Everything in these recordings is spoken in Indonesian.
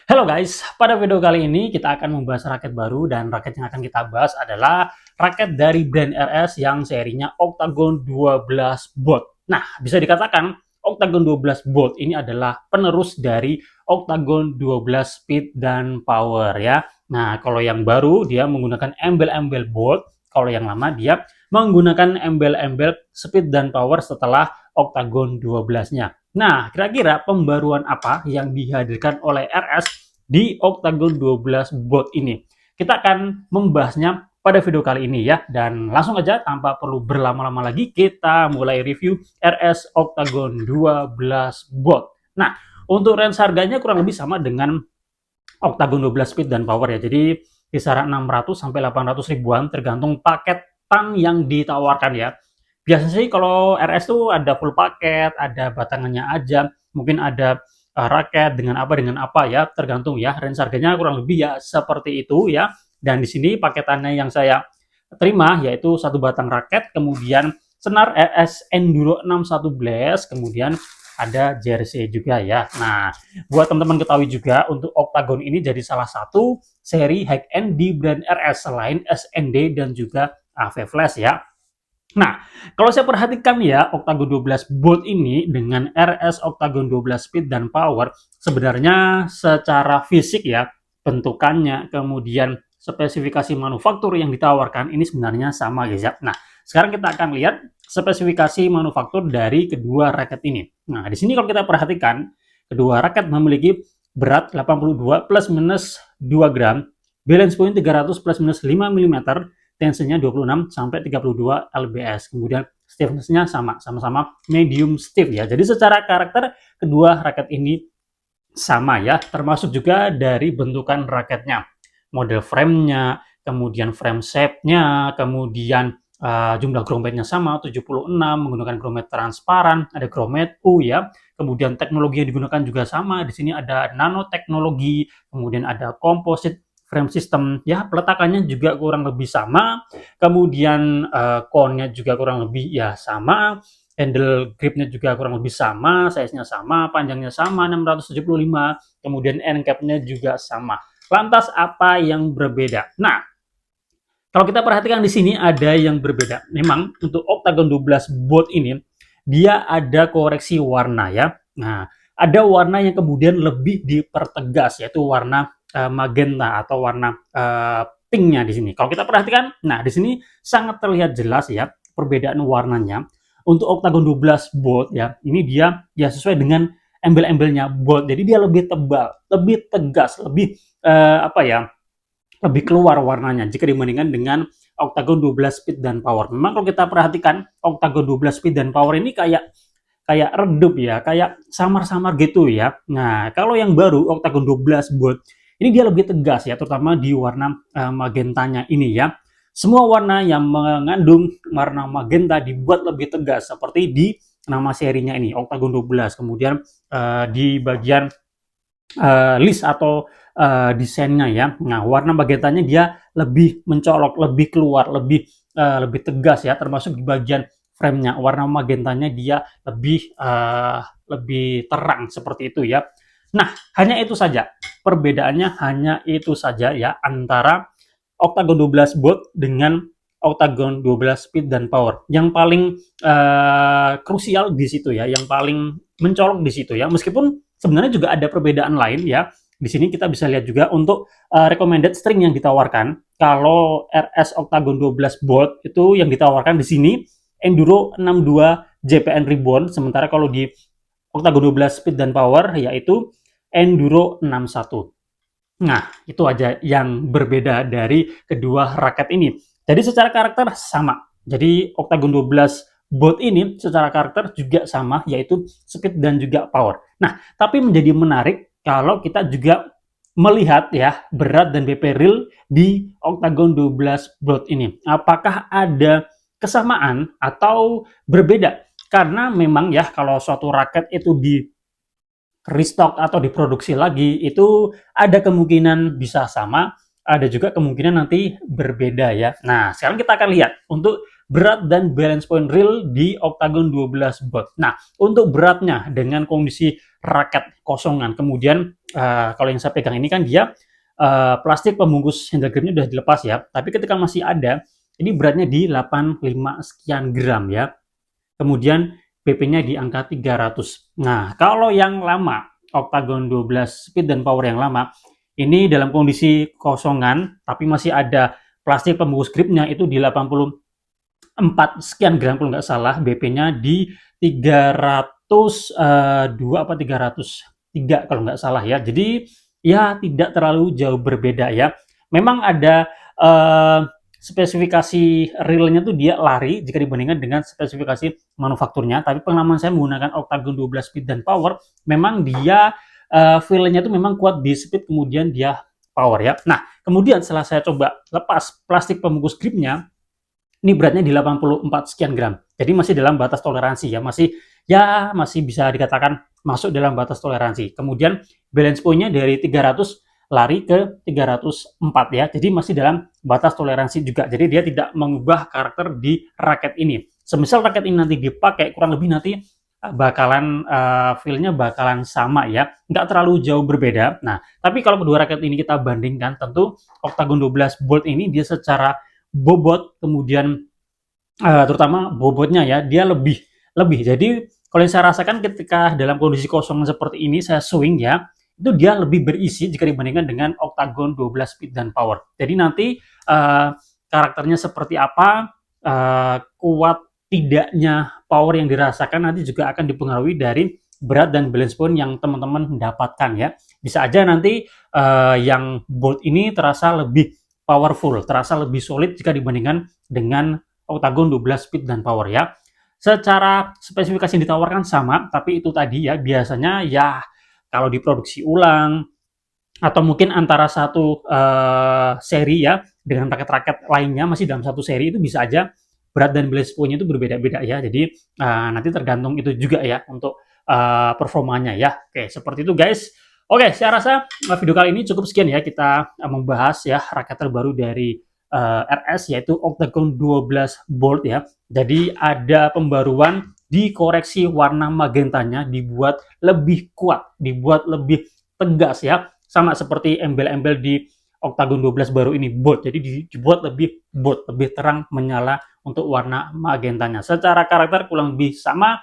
Halo guys, pada video kali ini kita akan membahas raket baru dan raket yang akan kita bahas adalah raket dari brand RS yang serinya Octagon 12 Bolt. Nah, bisa dikatakan Octagon 12 Bolt ini adalah penerus dari Octagon 12 Speed dan Power ya. Nah, kalau yang baru dia menggunakan embel-embel Bolt, kalau yang lama dia menggunakan embel-embel Speed dan Power setelah Octagon 12-nya. Nah, kira-kira pembaruan apa yang dihadirkan oleh RS di Octagon 12 Bolt ini? Kita akan membahasnya pada video kali ini ya. Dan langsung aja tanpa perlu berlama-lama lagi, kita mulai review RS Octagon 12 Bolt. Nah, untuk range harganya kurang lebih sama dengan Octagon 12 Speed dan Power ya. Jadi kisaran 600 sampai 800 ribuan tergantung paketan yang ditawarkan ya. Biasanya sih kalau RS tuh ada full paket, ada batangannya aja, mungkin ada raket dengan apa ya, tergantung ya. Range harganya kurang lebih ya seperti itu ya. Dan di sini paketannya yang saya terima yaitu satu batang raket, kemudian senar RS Enduro 61 Blast, kemudian ada jersey juga ya. Nah, buat teman-teman ketahui juga untuk Octagon ini jadi salah satu seri high end di brand RS selain SND dan juga AV Flash ya. Nah, kalau saya perhatikan ya, Octagon 12 Bolt ini dengan RS Octagon 12 Speed dan Power, sebenarnya secara fisik ya, bentukannya, kemudian spesifikasi manufaktur yang ditawarkan, ini sebenarnya sama guys ya. Nah, sekarang kita akan lihat spesifikasi manufaktur dari kedua raket ini. Nah, di sini kalau kita perhatikan, kedua raket memiliki berat 82 plus minus 2 gram, balance point 300 plus minus 5 mm, tensionnya 26 sampai 32 lbs. Kemudian stiffness-nya sama-sama medium stiff ya. Jadi secara karakter kedua raket ini sama ya, termasuk juga dari bentukan raketnya. Model frame-nya, kemudian frame shape-nya, kemudian jumlah grommetnya sama 76 menggunakan grommet transparan, ada grommet U ya. Kemudian teknologi yang digunakan juga sama. Di sini ada nanoteknologi, kemudian ada composite frame system ya, peletakannya juga kurang lebih sama, kemudian cone-nya juga kurang lebih ya sama, handle gripnya juga kurang lebih sama, size-nya sama, panjangnya sama 675, kemudian end cap-nya juga sama. Lantas apa yang berbeda? Nah, kalau kita perhatikan di sini ada yang berbeda. Memang untuk Octagon 12 Bolt ini dia ada koreksi warna ya. Nah, ada warna yang kemudian lebih dipertegas yaitu warna magenta atau warna pinknya di sini. Kalau kita perhatikan, nah di sini sangat terlihat jelas ya perbedaan warnanya. Untuk Octagon 12 Bolt ya, ini dia ya sesuai dengan embel-embelnya Bolt. Jadi dia lebih tebal, lebih tegas, lebih apa ya? Lebih keluar warnanya jika dibandingkan dengan Octagon 12 Speed dan Power. Memang kalau kita perhatikan Octagon 12 Speed dan Power ini kayak kayak redup ya, kayak samar-samar gitu ya. Nah, kalau yang baru Octagon 12 Bolt ini dia lebih tegas ya, terutama di warna magentanya ini ya. Semua warna yang mengandung warna magenta dibuat lebih tegas seperti di nama serinya ini Octagon 12. Kemudian di bagian list atau desainnya ya. Nah, warna magentanya dia lebih mencolok, lebih keluar, lebih tegas ya, termasuk di bagian frame-nya. Warna magentanya dia lebih terang seperti itu ya. Nah, hanya itu saja. Perbedaannya hanya itu saja ya antara Octagon 12 Bolt dengan Octagon 12 Speed dan Power. Yang paling krusial di situ ya, yang paling mencolok di situ ya. Meskipun sebenarnya juga ada perbedaan lain ya. Di sini kita bisa lihat juga untuk recommended string yang ditawarkan. Kalau RS Octagon 12 Bolt itu yang ditawarkan di sini Enduro 62 JPN Ribbon, sementara kalau di Octagon 12 Speed dan Power yaitu Enduro 61. Nah, itu aja yang berbeda dari kedua raket ini. Jadi secara karakter sama. Jadi Octagon 12 Bolt ini secara karakter juga sama, yaitu speed dan juga power. Nah, tapi menjadi menarik kalau kita juga melihat ya berat dan BP real di Octagon 12 Bolt ini. Apakah ada kesamaan atau berbeda? Karena memang ya kalau suatu raket itu di restock atau diproduksi lagi itu ada kemungkinan bisa sama, ada juga kemungkinan nanti berbeda ya. Nah, sekarang kita akan lihat untuk berat dan balance point real di Octagon 12 volt. Nah, untuk beratnya dengan kondisi raket kosongan, kemudian kalau yang saya pegang ini kan dia plastik pembungkus handle gripnya udah dilepas ya, tapi ketika masih ada, ini beratnya di 85 sekian gram ya. Kemudian BP-nya di angka 300. Nah, kalau yang lama, Octagon 12 speed dan power yang lama, ini dalam kondisi kosongan, tapi masih ada plastik pembungkus gripnya itu di 84 sekian gram kalau nggak salah, BP-nya di 302 apa 303 kalau nggak salah ya. Jadi ya tidak terlalu jauh berbeda ya. Memang ada spesifikasi realnya tuh dia lari jika dibandingkan dengan spesifikasi manufakturnya, tapi pengalaman saya menggunakan Octagon 12 speed dan power, memang dia feel-nya tuh memang kuat di speed kemudian dia power ya. Nah, kemudian setelah saya coba lepas plastik pembungkus gripnya, ini beratnya di 84 sekian gram. Jadi masih dalam batas toleransi ya, masih bisa dikatakan masuk dalam batas toleransi. Kemudian balance point-nya dari 300 lari ke 304 ya. Jadi masih dalam batas toleransi juga. Jadi dia tidak mengubah karakter di raket ini. Semisal raket ini nanti dipakai, kurang lebih nanti bakalan feel-nya bakalan sama ya, nggak terlalu jauh berbeda. Nah, tapi kalau kedua raket ini kita bandingkan, tentu Octagon 12 Bolt ini dia secara bobot, kemudian terutama bobotnya ya, dia lebih jadi kalau yang saya rasakan ketika dalam kondisi kosong seperti ini saya swing ya, itu dia lebih berisi jika dibandingkan dengan Octagon 12 speed dan power. Jadi nanti karakternya seperti apa, kuat tidaknya power yang dirasakan nanti juga akan dipengaruhi dari berat dan balance point yang teman-teman dapatkan ya. Bisa aja nanti yang Bolt ini terasa lebih powerful, terasa lebih solid jika dibandingkan dengan Octagon 12 speed dan power ya. Secara spesifikasi yang ditawarkan sama, tapi itu tadi ya biasanya ya kalau diproduksi ulang atau mungkin antara satu seri ya dengan raket-raket lainnya masih dalam satu seri, itu bisa aja berat dan balance point-nya itu berbeda-beda ya. Jadi nanti tergantung itu juga ya untuk performanya ya. Oke, seperti itu guys. Oke, saya rasa video kali ini cukup sekian ya, kita membahas ya raket terbaru dari RS yaitu Octagon 12 Bolt ya. Jadi ada pembaruan, dikoreksi warna magentanya, dibuat lebih kuat, dibuat lebih tegas ya. Sama seperti embel-embel di Octagon 12 baru ini Bolt. Jadi dibuat lebih bold, lebih terang menyala untuk warna magentanya. Secara karakter kurang lebih sama,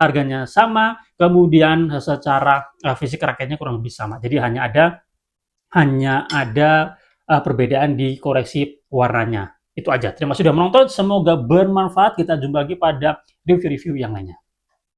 harganya sama, kemudian secara fisik raketnya kurang lebih sama. Jadi hanya ada perbedaan di koreksi warnanya. Itu aja. Terima kasih sudah menonton. Semoga bermanfaat. Kita jumpa lagi pada review-review yang lainnya.